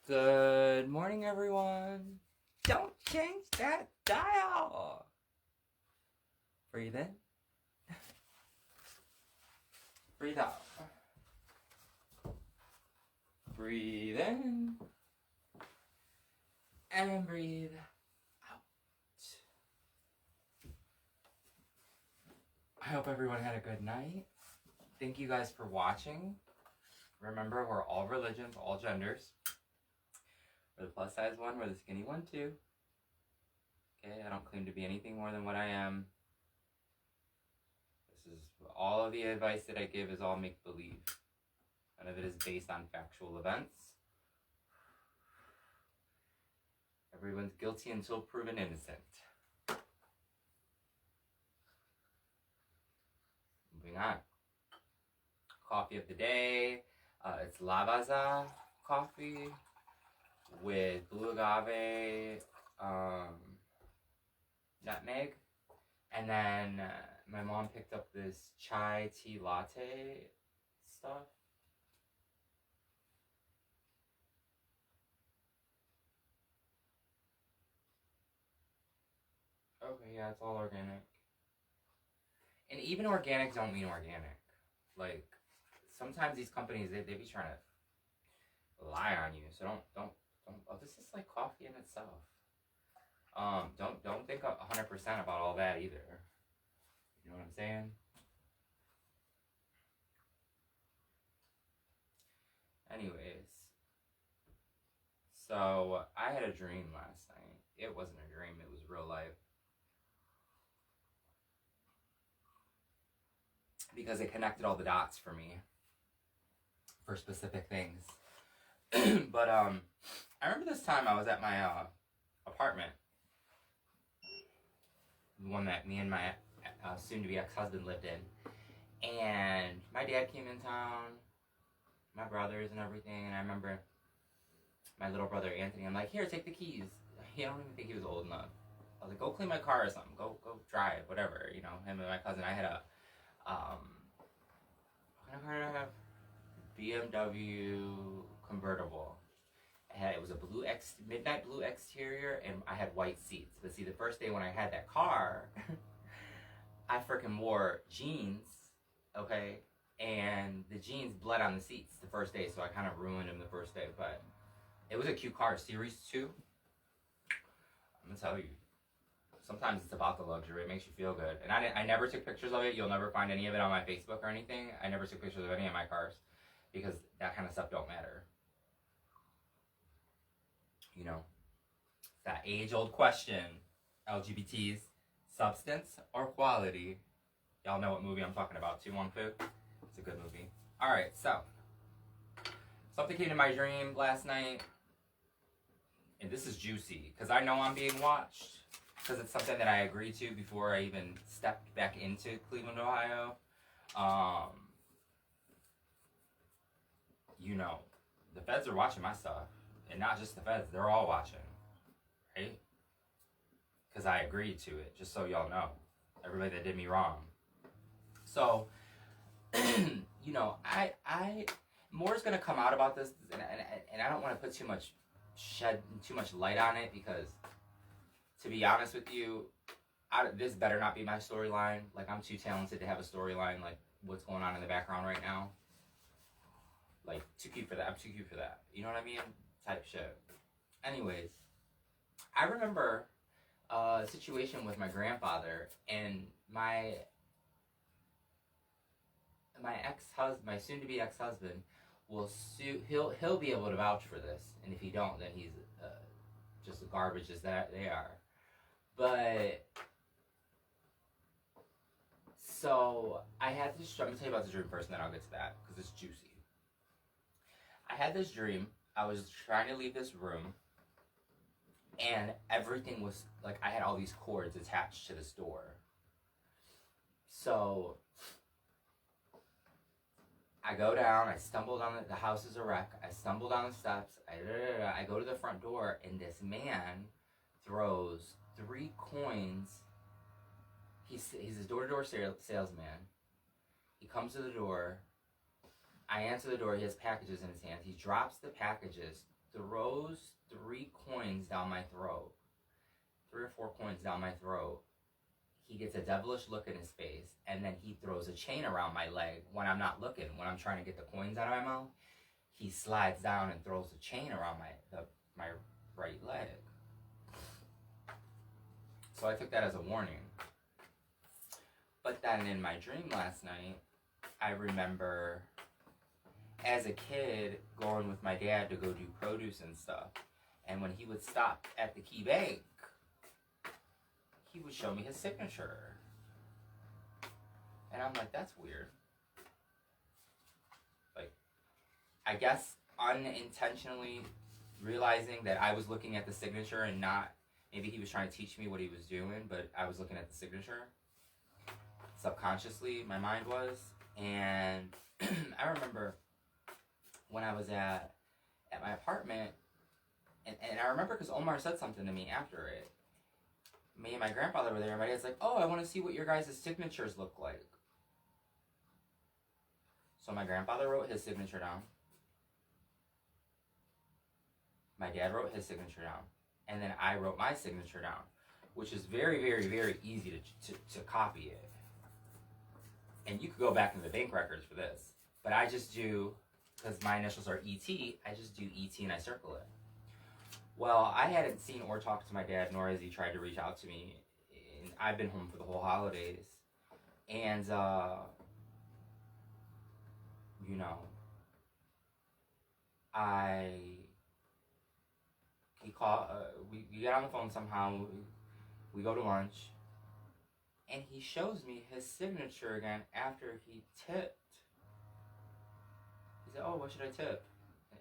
Good morning, everyone. Don't change that dial. Breathe in. Breathe out. Breathe in. And breathe out. I hope everyone had a good night. Thank you guys for watching. Remember, we're all religions, all genders. We're the plus size one, we're the skinny one too. Okay, I don't claim to be anything more than what I am. This is all of the advice that I give is all make believe. None of it is based on factual events. Everyone's guilty until proven innocent. Moving on. Coffee of the day. It's Lavazza coffee with blue agave, nutmeg, and then my mom picked up this chai tea latte stuff. Okay, yeah, it's all organic. And even organic don't mean organic. Like, sometimes these companies, they be trying to lie on you. So don't, oh, this is like coffee in itself. Don't think 100% about all that either. You know what I'm saying? Anyways, so I had a dream last night. It wasn't a dream, it was real life. Because it connected all the dots for me for specific things. But I remember this time I was at my apartment, the one that me and my soon-to-be ex-husband lived in, and my dad came in town, my brothers and everything, and I remember my little brother Anthony, I'm like, here, take the keys. I don't even think he was old enough. I was like, go clean my car or something, go drive, whatever, you know. Him and my cousin, I had a what kind of car did I have? BMW convertible. It was a midnight blue exterior, and I had white seats. But see, the first day when I had that car, I freaking wore jeans, okay? And the jeans bled on the seats the first day, so I kind of ruined them the first day. But it was a cute car, Series 2. I'm gonna tell you, sometimes it's about the luxury. It makes you feel good. And I never took pictures of it. You'll never find any of it on my Facebook or anything. I never took pictures of any of my cars because that kind of stuff don't matter. You know, that age-old question, LGBTs, substance or quality? Y'all know what movie I'm talking about, 2 Wong Fu? It's a good movie. Alright, so, something came to my dream last night, and this is juicy, because I know I'm being watched, because it's something that I agreed to before I even stepped back into Cleveland, Ohio. You know, the feds are watching my stuff. And not just the feds, they're all watching, right? Because I agreed to it, just so y'all know. Everybody that did me wrong. So, you know, more is going to come out about this, and I don't want to put shed too much light on it, because, to be honest with you, this better not be my storyline. Like, I'm too talented to have a storyline like what's going on in the background right now. Like, too cute for that. I'm too cute for that. You know what I mean? Type shit. Anyways, I remember a situation with my grandfather, and my ex-husband, my soon-to-be ex-husband, will sue. He'll be able to vouch for this, and if he don't, then he's just as garbage as that they are. But so I had this. I'm gonna tell you about the dream first, and then I'll get to that because it's juicy. I had this dream. I was trying to leave this room, and everything was, like, I had all these cords attached to this door. So, I go down, I stumble down, the house is a wreck, I stumble down the steps, I go to the front door, and this man throws 3 coins. He's a door-to-door salesman. He comes to the door. I answer the door. He has packages in his hand. He drops the packages throws 3 coins down my throat. 3 or 4 coins down my throat. He gets a devilish look in his face, and then he throws a chain around my leg when I'm not looking. When I'm trying to get the coins out of my mouth, he slides down and throws a chain around my right leg. So I took that as a warning. But then in my dream last night, I remember as a kid going with my dad to go do produce and stuff. And when he would stop at the Key Bank, he would show me his signature. And I'm like, that's weird. Like, I guess unintentionally realizing that I was looking at the signature and not, maybe he was trying to teach me what he was doing, but I was looking at the signature. Subconsciously, my mind was. And I remember when I was at my apartment, and I remember because Omar said something to me after it. Me and my grandfather were there, and my dad's like, oh, I want to see what your guys' signatures look like. So my grandfather wrote his signature down. My dad wrote his signature down. And then I wrote my signature down, which is very, very, very easy to copy it. And you could go back in the bank records for this. But I just do, because my initials are ET, I just do ET and I circle it. Well, I hadn't seen or talked to my dad, nor has he tried to reach out to me. And I've been home for the whole holidays. And, you know, he called, we get on the phone somehow, we go to lunch, and he shows me his signature again after he tipped. He said, oh, what should I tip?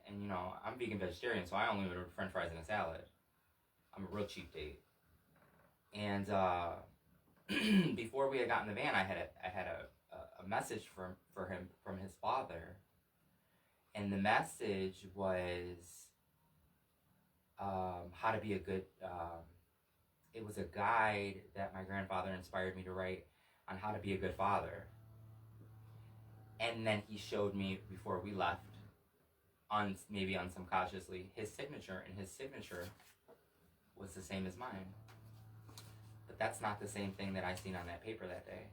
And, you know, I'm vegan vegetarian, so I only order french fries and a salad. I'm a real cheap date. And before we had gotten in the van, I had a message for him from his father. And the message was how to be a good... it was a guide that my grandfather inspired me to write on how to be a good father. And then he showed me, before we left, maybe unconsciously, his signature, and his signature was the same as mine. But that's not the same thing that I seen on that paper that day.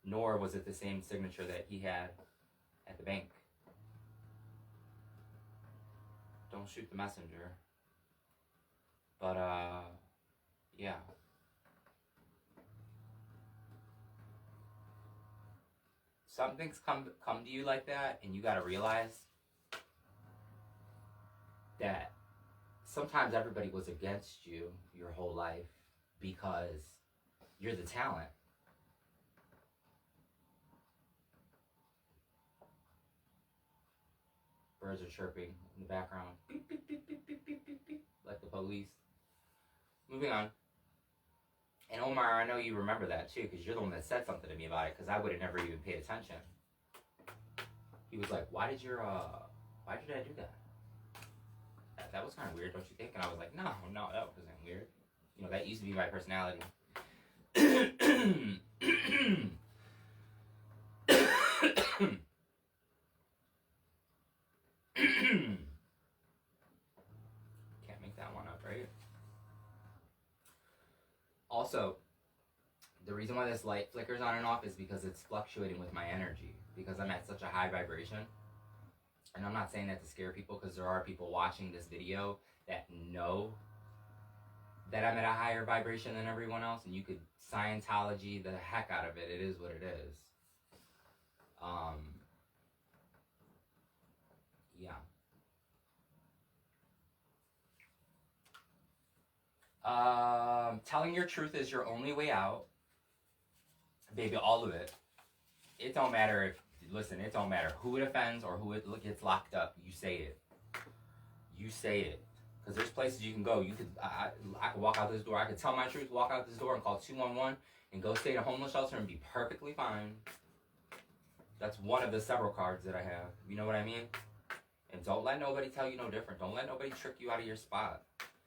Nor was it the same signature that he had at the bank. Don't shoot the messenger. But, yeah. Some things come to you like that, and you gotta realize that sometimes everybody was against you your whole life because you're the talent. Birds are chirping in the background. Beep, beep, beep, beep, beep, beep, beep, beep, like the police. Moving on. And Omar, I know you remember that too, because you're the one that said something to me about it, because I would have never even paid attention. He was like, why did your dad do that? That was kind of weird, don't you think? And I was like, no, that wasn't weird. You know, that used to be my personality. Can't make that one up, right? Also, the reason why this light flickers on and off is because it's fluctuating with my energy, because I'm at such a high vibration. And I'm not saying that to scare people, because there are people watching this video that know that I'm at a higher vibration than everyone else, and you could Scientology the heck out of it. It is what it is. Yeah. Telling your truth is your only way out. Baby, all of it. It don't matter if, listen, it don't matter who it offends or who it gets locked up. You say it. You say it. Because there's places you can go. You could, I could walk out this door. I could tell my truth, walk out this door and call 211 and go stay at a homeless shelter and be perfectly fine. That's one of the several cards that I have. You know what I mean? And don't let nobody tell you no different. Don't let nobody trick you out of your spot.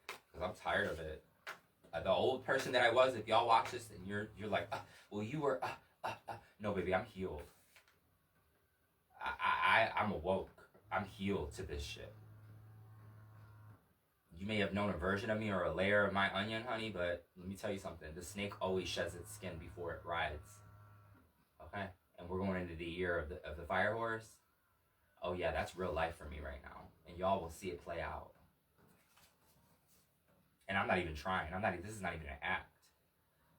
Because I'm tired of it. The old person that I was, if y'all watch this and you're like, well, you were, no, baby, I'm healed. I'm awoke. I'm healed to this shit. You may have known a version of me or a layer of my onion, honey, but let me tell you something. The snake always sheds its skin before it rides. Okay? And we're going into the year of the fire horse. Oh yeah, that's real life for me right now. And y'all will see it play out. And I'm not even trying. This is not even an act.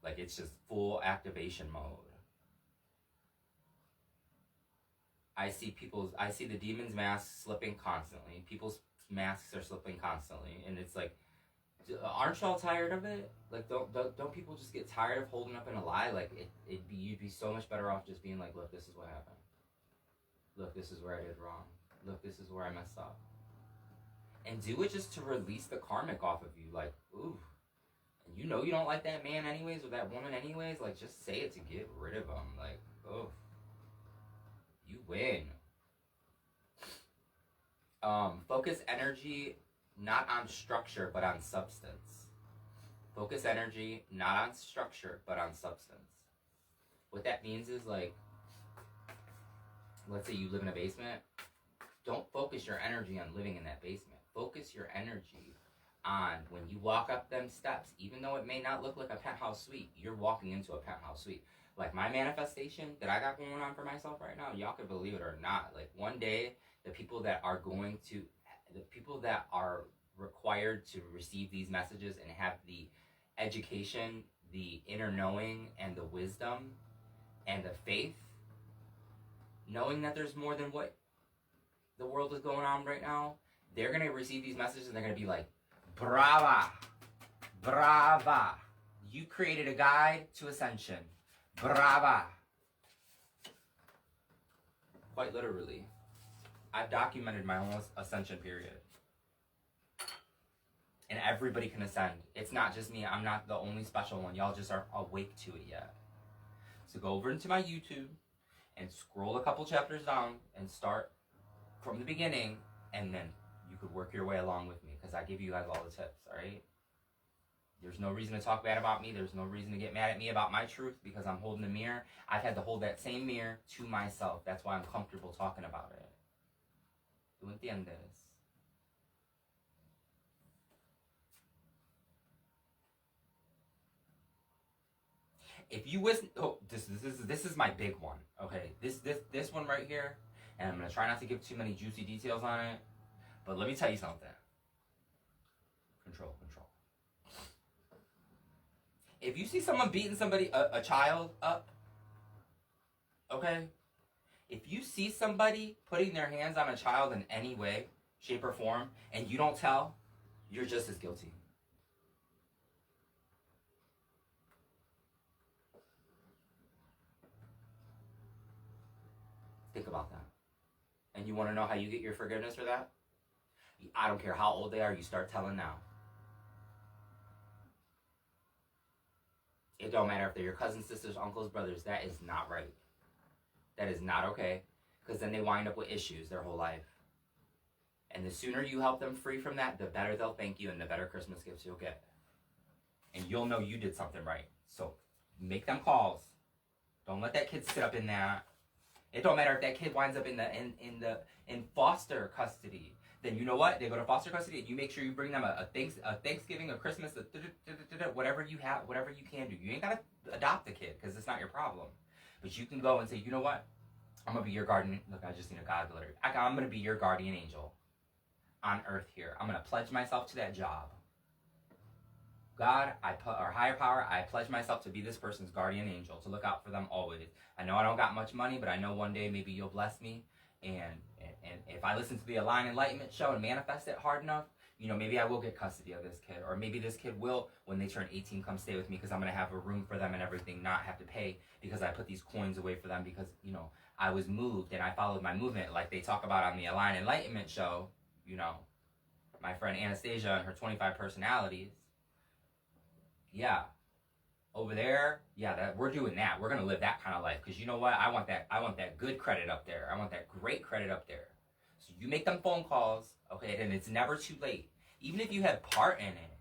Like, it's just full activation mode. I see the demons' masks slipping constantly. People's masks are slipping constantly. And it's like, aren't y'all tired of it? Like, don't people just get tired of holding up in a lie? Like, you'd be so much better off just being like, look, this is what happened. Look, this is where I did wrong. Look, this is where I messed up. And do it just to release the karmic off of you. Like, ooh. And you know you don't like that man anyways, or that woman anyways. Like, just say it to get rid of them. Like, oh. You win. Focus energy not on structure, but on substance. Focus energy not on structure, but on substance. What that means is, like, let's say you live in a basement. Don't focus your energy on living in that basement. Focus your energy on when you walk up them steps, even though it may not look like a penthouse suite, you're walking into a penthouse suite. Like my manifestation that I got going on for myself right now, y'all can believe it or not. Like one day, the people that are required to receive these messages and have the education, the inner knowing, and the wisdom, and the faith, knowing that there's more than what the world is going on right now, they're going to receive these messages and they're going to be like, brava, brava. You created a guide to ascension. Brava. Quite literally. I've documented my own ascension period. And everybody can ascend. It's not just me. I'm not the only special one. Y'all just aren't awake to it yet. So go over into my YouTube and scroll a couple chapters down and start from the beginning, and then you could work your way along with me because I give you guys all the tips, all right? There's no reason to talk bad about me. There's no reason to get mad at me about my truth because I'm holding a mirror. I've had to hold that same mirror to myself. That's why I'm comfortable talking about it. ¿Tú entiendes? If you listen, this is my big one. Okay, this one right here, and I'm gonna try not to give too many juicy details on it. But let me tell you something. Control. If you see someone beating somebody, a child up, okay? If you see somebody putting their hands on a child in any way, shape, or form, and you don't tell, you're just as guilty. Think about that. And you want to know how you get your forgiveness for that? I don't care how old they are, you start telling now. It don't matter if they're your cousins, sisters, uncles, brothers. That is not right. That is not okay. Because then they wind up with issues their whole life. And the sooner you help them free from that, the better they'll thank you and the better Christmas gifts you'll get. And you'll know you did something right. So make them calls. Don't let that kid sit up in that. It don't matter if that kid winds up in foster custody. Then you know what? They go to foster custody, and you make sure you bring them a Thanksgiving, a Christmas, whatever you have, whatever you can do. You ain't gotta adopt the kid because it's not your problem, but you can go and say, you know what? I'm gonna be your guardian. Look, I just need a God letter. I'm gonna be your guardian angel on earth here. I'm gonna pledge myself to that job. God, or higher power, I pledge myself to be this person's guardian angel, to look out for them always. I know I don't got much money, but I know one day maybe you'll bless me. And if I listen to the Enlightenment show and manifest it hard enough, you know, maybe I will get custody of this kid. Or maybe this kid will, when they turn 18, come stay with me because I'm going to have a room for them and everything, not have to pay because I put these coins away for them because, you know, I was moved and I followed my movement like they talk about on the Enlightenment show, you know, my friend Anastasia and her 25 personalities. Yeah. Over there, yeah, we're doing that. We're gonna live that kind of life because you know what? I want that good credit up there. I want that great credit up there. So you make them phone calls, okay? And it's never too late. Even if you have part in it,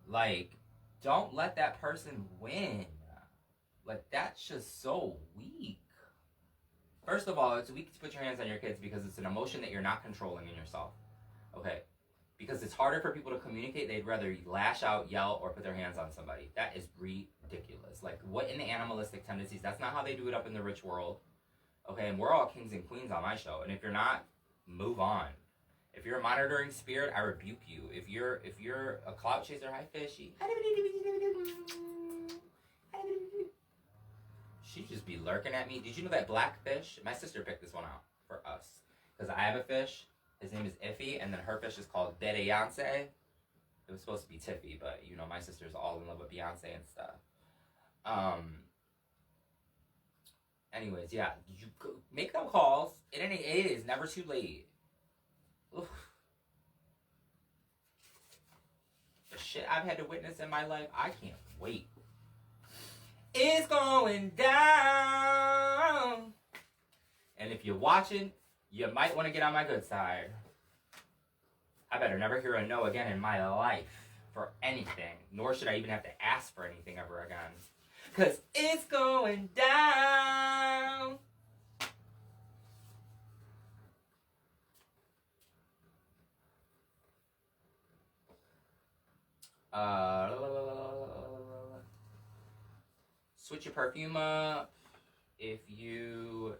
like, don't let that person win. Like, that's just so weak. First of all, it's weak to put your hands on your kids because it's an emotion that you're not controlling in yourself. Okay, Because it's harder for people to communicate. They'd rather lash out, yell, or put their hands on somebody. That is ridiculous. Like, what in the animalistic tendencies? That's not how they do it up in the rich world. Okay, and we're all kings and queens on my show. And if you're not, move on. If you're a monitoring spirit, I rebuke you. If you're a clout chaser, hi fishy. She just be lurking at me. Did you know that black fish? My sister picked this one out for us. Because I have a fish. His name is Iffy, and then her fish is called Beyonce. It was supposed to be Tiffy, but you know my sister's all in love with Beyonce and stuff. Anyways, yeah, you make them calls. It is never too late. Oof. The shit I've had to witness in my life, I can't wait. It's going down. And if you're watching, you might want to get on my good side. I better never hear a no again in my life for anything. Nor should I even have to ask for anything ever again. Because it's going down. Switch your perfume up. If you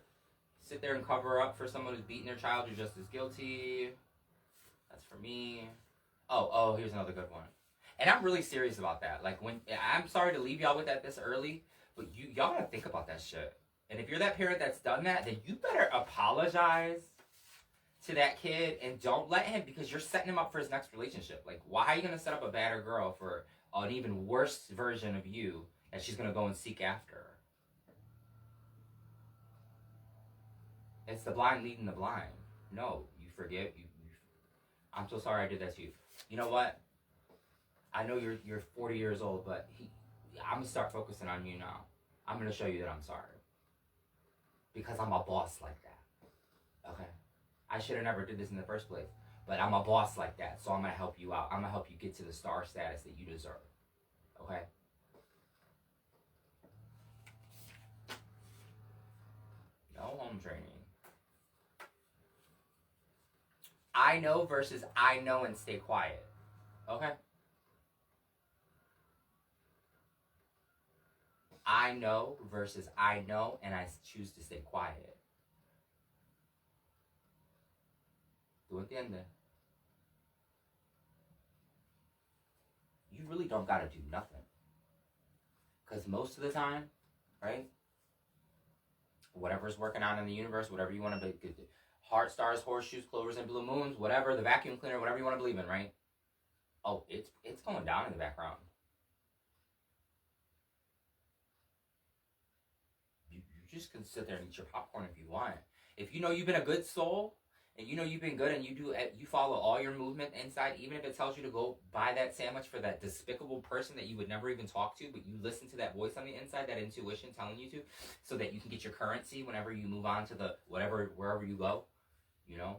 sit there and cover up for someone who's beating their child, you're just as guilty. That's for me. Oh, here's another good one. And I'm really serious about that. Like, I'm sorry to leave y'all with that this early, but y'all gotta think about that shit. And if you're that parent that's done that, then you better apologize to that kid and don't let him, because you're setting him up for his next relationship. Like, why are you gonna set up a badder girl for an even worse version of you that she's gonna go and seek after? It's the blind leading the blind. No, you forgive. I'm so sorry I did that to you. You know what? I know you're 40 years old, but I'm gonna start focusing on you now. I'm gonna show you that I'm sorry. Because I'm a boss like that. Okay? I should have never did this in the first place. But I'm a boss like that, so I'm gonna help you out. I'm gonna help you get to the star status that you deserve. Okay? No home training. I know versus I know and stay quiet. Okay? I know versus I know and I choose to stay quiet. ¿Tú entiendes? You really don't gotta do nothing. Because most of the time, right? Whatever's working on in the universe, whatever you want to be, heart, stars, horseshoes, clovers, and blue moons, whatever, the vacuum cleaner, whatever you want to believe in, right? Oh, it's going down in the background. You just can sit there and eat your popcorn if you want. If you know you've been a good soul, and you know you've been good, and you follow all your movement inside, even if it tells you to go buy that sandwich for that despicable person that you would never even talk to, but you listen to that voice on the inside, that intuition telling you to, so that you can get your currency whenever you move on to the wherever you go. You know?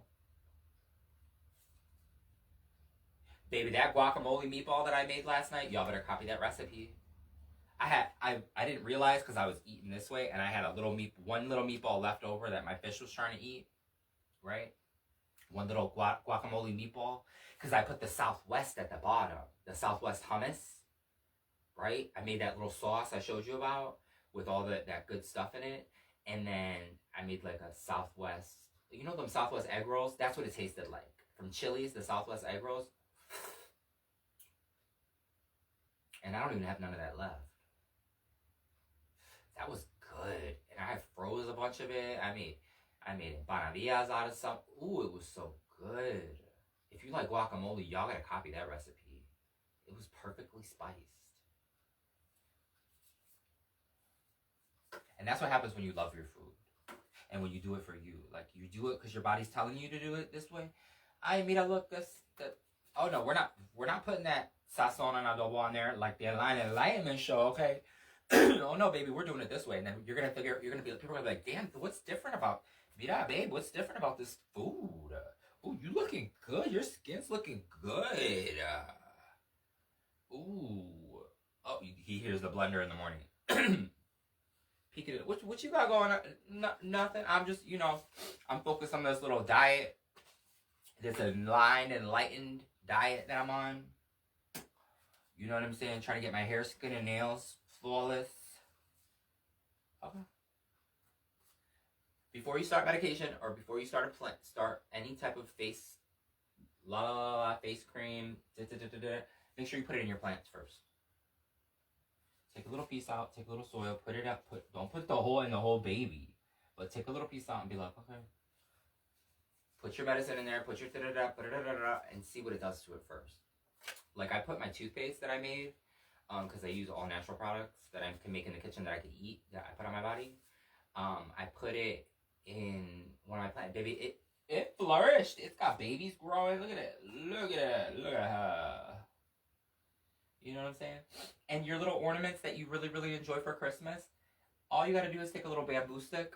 Baby, that guacamole meatball that I made last night, y'all better copy that recipe. I didn't realize because I was eating this way, and I had one little meatball left over that my fish was trying to eat, right? One little guacamole meatball, because I put the Southwest at the bottom, the Southwest hummus, right? I made that little sauce I showed you about with all that good stuff in it, and then I made like a Southwest, you know them Southwest egg rolls? That's what it tasted like. From Chili's, the Southwest egg rolls. And I don't even have none of that left. That was good. And I froze a bunch of it. I made empanadillas out of some. Ooh, it was so good. If you like guacamole, y'all gotta copy that recipe. It was perfectly spiced. And that's what happens when you love your food. And when you do it for you. Like, you do it because your body's telling you to do it this way. Ay, mira, look, oh no, we're not putting that sazon and adobo on there like the Enlightenment show, okay? Oh no, baby, we're doing it this way. And then people are gonna be like, damn, what's different about, mira, babe, what's different about this food? Ooh, you looking good. Your skin's looking good. Ooh. Oh, he hears the blender in the morning. Peeking it. What you got going on? Nothing. I'm just, I'm focused on this little diet. This Enlightened diet that I'm on. You know what I'm saying? Trying to get my hair, skin, and nails flawless. Okay. Before you start medication or before you start any type of face, face cream, make sure you put it in your plants first. Take a little piece out, take a little soil, put it up. Don't put the whole baby, but take a little piece out and be like, okay. Put your medicine in there, put your and see what it does to it first. Like I put my toothpaste that I made, because I use all natural products that I can make in the kitchen that I could eat, that I put on my body. I put it in one of my plants. Baby, it flourished. It's got babies growing. Look at it. Look at it. Look at her. You know what I'm saying? And your little ornaments that you really, really enjoy for Christmas, all you got to do is take a little bamboo stick,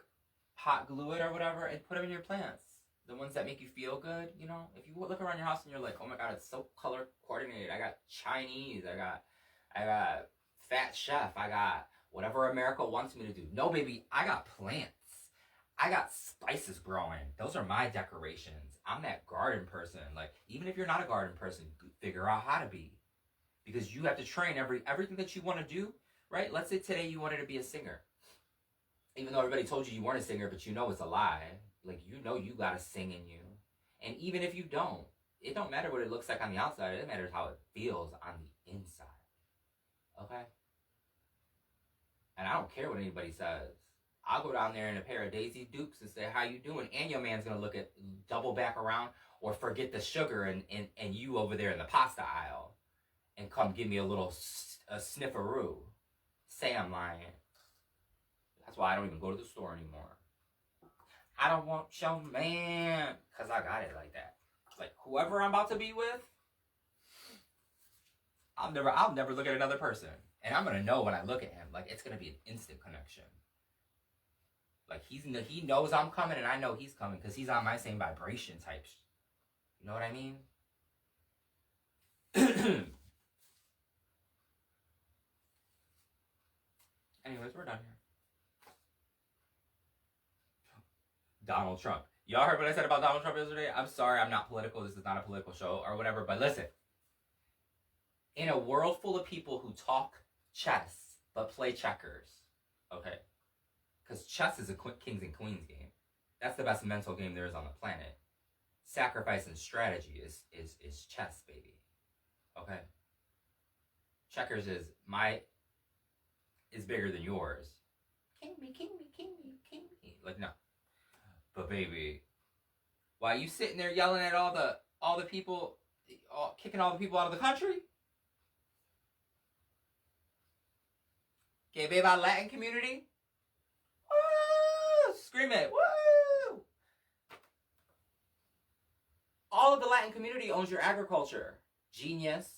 hot glue it or whatever, and put them in your plants. The ones that make you feel good, you know? If you look around your house and you're like, oh my God, it's so color coordinated. I got Chinese. I got Fat Chef. I got whatever America wants me to do. No, baby, I got plants. I got spices growing. Those are my decorations. I'm that garden person. Like, even if you're not a garden person, figure out how to be. Because you have to train everything that you want to do, right? Let's say today you wanted to be a singer. Even though everybody told you weren't a singer, but you know it's a lie. Like, you know you got to sing in you. And even if you don't, it don't matter what it looks like on the outside. It matters how it feels on the inside. Okay? And I don't care what anybody says. I'll go down there in a pair of Daisy Dukes and say, how you doing? And your man's going to double back around or forget the sugar and you over there in the pasta aisle and come give me a little snifferoo. Say I'm lying. That's why I don't even go to the store anymore. I don't want your man, because I got it like that. Like, whoever I'm about to be with, I'll never look at another person. And I'm going to know when I look at him. Like, it's going to be an instant connection. Like, he knows I'm coming, and I know he's coming, because he's on my same vibration type. You know what I mean? Anyways, we're done here. Donald Trump. Y'all heard what I said about Donald Trump yesterday? I'm sorry, I'm not political. This is not a political show or whatever. But listen. In a world full of people who talk chess but play checkers, okay? Because chess is a kings and queens game. That's the best mental game there is on the planet. Sacrifice and strategy is chess, baby. Okay? Checkers is bigger than yours. King me, king me, king me, king me. Like, no. But baby, while you sitting there yelling at all the people, kicking all the people out of the country? Okay, baby, our Latin community? Woo! Scream it, woo! All of the Latin community owns your agriculture. Genius.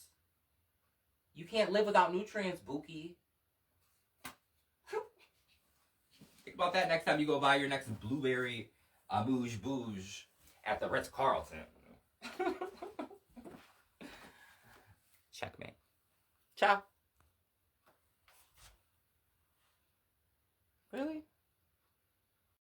You can't live without nutrients, Buki. Think about that next time you go buy your next blueberry amuse-bouche at the Ritz-Carlton. Checkmate. Ciao.